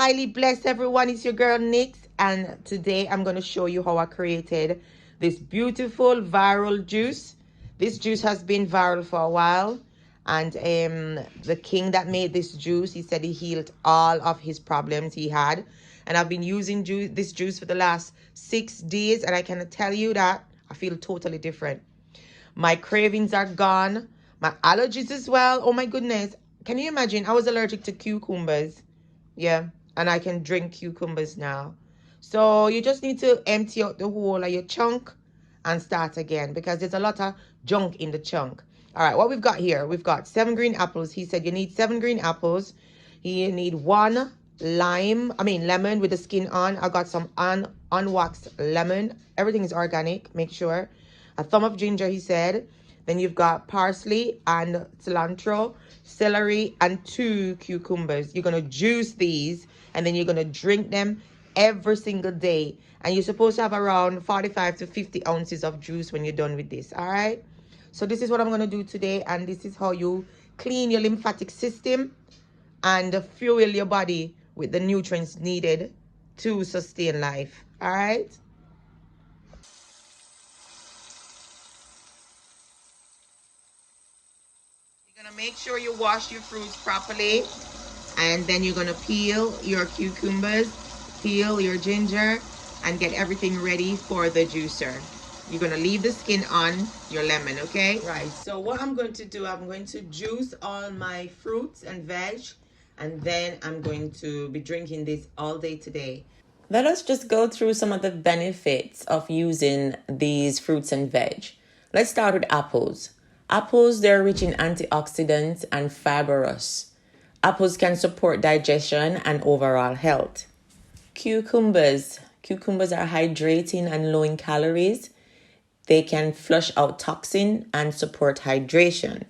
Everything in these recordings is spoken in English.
highly blessed, everyone. It's your girl Nix, and today I'm going to show you how I created this beautiful viral juice. This juice has been viral for a while, and the king that made this juice, he said he healed all of his problems he had. And I've been using this juice for the last 6 days, and I can tell you that I feel totally different. My cravings are gone. My allergies as well. Oh my goodness. Can you imagine? I was allergic to cucumbers. Yeah. And I can drink cucumbers now. So you just need to empty out the whole of your chunk and start again, because there's a lot of junk in the chunk. All right. What we've got here, we've got 7 green apples. He said you need 7 green apples. You need 1 lemon with the skin on. I got some unwaxed lemon. Everything is organic. Make sure. A thumb of ginger, he said. Then you've got parsley and cilantro, celery, and 2 cucumbers. You're going to juice these, and then you're going to drink them every single day. And you're supposed to have around 45 to 50 ounces of juice when you're done with this. All right? So this is what I'm going to do today, and this is how you clean your lymphatic system and fuel your body with the nutrients needed to sustain life. All right? You're gonna make sure you wash your fruits properly, and then you're gonna peel your cucumbers, peel your ginger, and get everything ready for the juicer. You're gonna leave the skin on your lemon, okay? Right, so what I'm going to do, I'm going to juice all my fruits and veg, and then I'm going to be drinking this all day today. Let us just go through some of the benefits of using these fruits and veg. Let's start with apples. Apples, they're rich in antioxidants and fibrous. Apples can support digestion and overall health. Cucumbers. Cucumbers are hydrating and low in calories. They can flush out toxin and support hydration.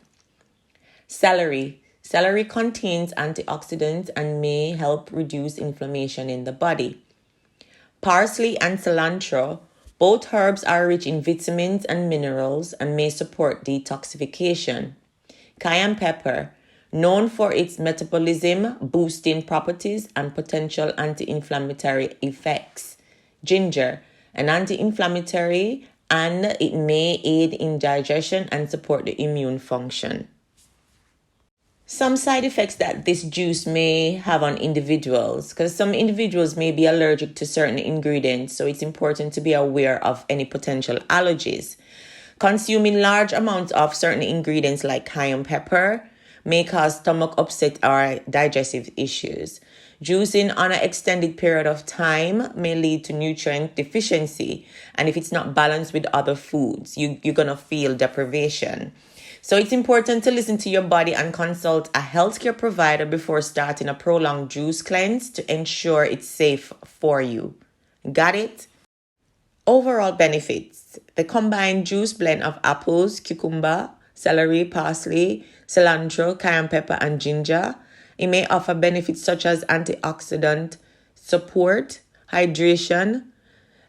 Celery. Celery contains antioxidants and may help reduce inflammation in the body. Parsley and cilantro. Both herbs are rich in vitamins and minerals and may support detoxification. Cayenne pepper, known for its metabolism boosting properties and potential anti-inflammatory effects. Ginger, an anti-inflammatory, and it may aid in digestion and support the immune function. Some side effects that this juice may have on individuals, because some individuals may be allergic to certain ingredients, so it's important to be aware of any potential allergies. Consuming large amounts of certain ingredients like cayenne pepper may cause stomach upset or digestive issues. Juicing on an extended period of time may lead to nutrient deficiency, and if it's not balanced with other foods, you're going to feel deprivation. So it's important to listen to your body and consult a healthcare provider before starting a prolonged juice cleanse to ensure it's safe for you. Got it? Overall benefits. The combined juice blend of apples, cucumber, celery, parsley, cilantro, cayenne pepper, and ginger. It may offer benefits such as antioxidant support, hydration,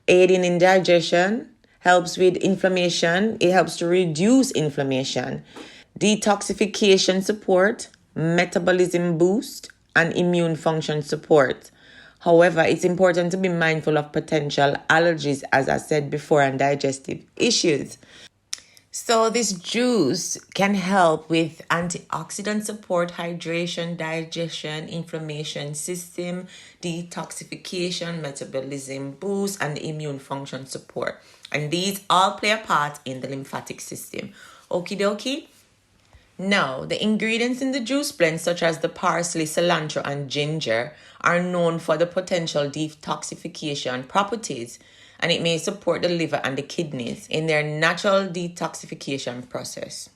aiding in digestion, helps with inflammation. It helps to reduce inflammation, detoxification support, metabolism boost, and immune function support. However, it's important to be mindful of potential allergies, as I said before, and digestive issues. So this juice can help with antioxidant support, hydration, digestion, inflammation system, detoxification, metabolism boost, and immune function support. And these all play a part in the lymphatic system. Okie dokie? Now, the ingredients in the juice blend, such as the parsley, cilantro, and ginger, are known for the potential detoxification properties, and it may support the liver and the kidneys in their natural detoxification process.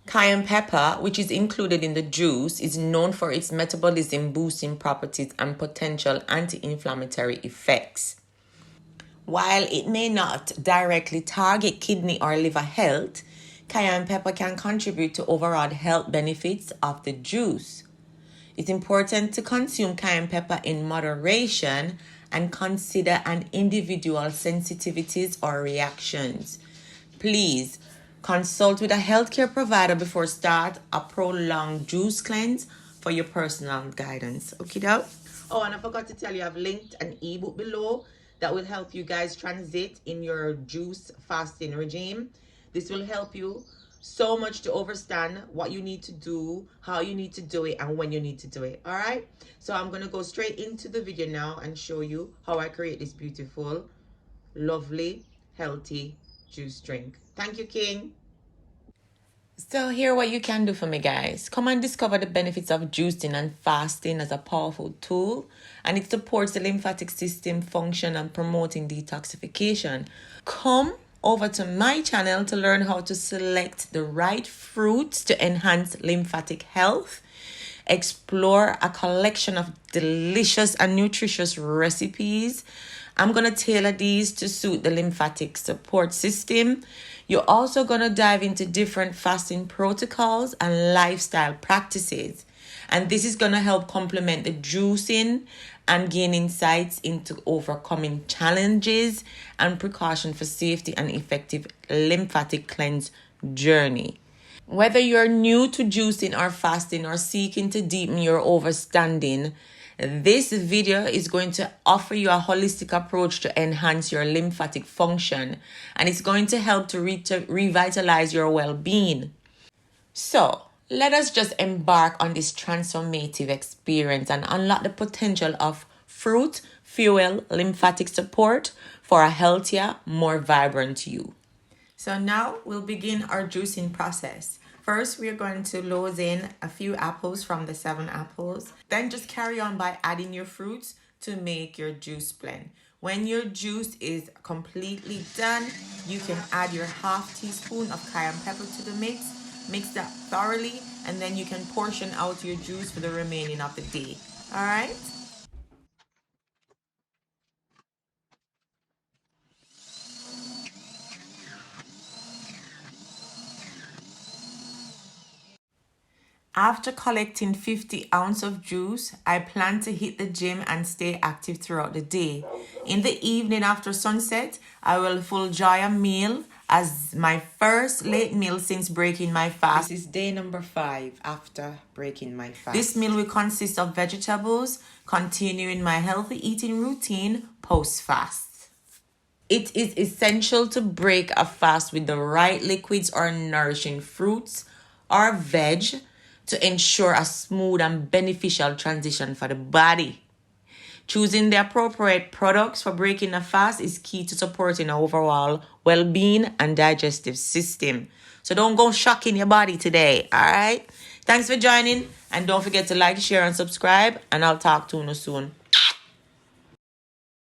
Cayenne pepper, which is included in the juice, is known for its metabolism boosting properties and potential anti-inflammatory effects. While it may not directly target kidney or liver health, cayenne pepper can contribute to overall health benefits of the juice. It's important to consume cayenne pepper in moderation and consider an individual sensitivities or reactions. Please consult with a healthcare provider before start a prolonged juice cleanse for your personal guidance. Okay, doke? Oh, and I forgot to tell you, I've linked an ebook below that will help you guys transit in your juice fasting regime. This will help you so much to understand what you need to do, how you need to do it, and when you need to do it. All right, so I'm gonna go straight into the video now and show you how I create this beautiful, lovely, healthy juice drink. Thank you, King. So here what you can do for me, guys. Come and discover the benefits of juicing and fasting as a powerful tool, and it supports the lymphatic system function and promoting detoxification. Come over to my channel to learn how to select the right fruits to enhance lymphatic health. Explore a collection of delicious and nutritious recipes. I'm going to tailor these to suit the lymphatic support system. You're also going to dive into different fasting protocols and lifestyle practices. And this is going to help complement the juicing and gain insights into overcoming challenges and precaution for safety and effective lymphatic cleanse journey. Whether you're new to juicing or fasting or seeking to deepen your overstanding, this video is going to offer you a holistic approach to enhance your lymphatic function, and it's going to help to revitalize your well-being. So let us just embark on this transformative experience and unlock the potential of fruit fuel lymphatic support for a healthier, more vibrant you. So now we'll begin our juicing process. First, we're going to load in a few apples from the 7 apples. Then just carry on by adding your fruits to make your juice blend. When your juice is completely done, you can add your half teaspoon of cayenne pepper to the mix. Mix that thoroughly, and then you can portion out your juice for the remaining of the day. All right? After collecting 50 ounces of juice, I plan to hit the gym and stay active throughout the day. In the evening after sunset, I will enjoy a meal as my first late meal since breaking my fast. This is day number 5 after breaking my fast. This meal will consist of vegetables, continuing my healthy eating routine post-fast. It is essential to break a fast with the right liquids or nourishing fruits or veg to ensure a smooth and beneficial transition for the body. Choosing the appropriate products for breaking a fast is key to supporting our overall well-being and digestive system. So don't go shocking your body today, all right? Thanks for joining, and don't forget to like, share, and subscribe, and I'll talk to you soon.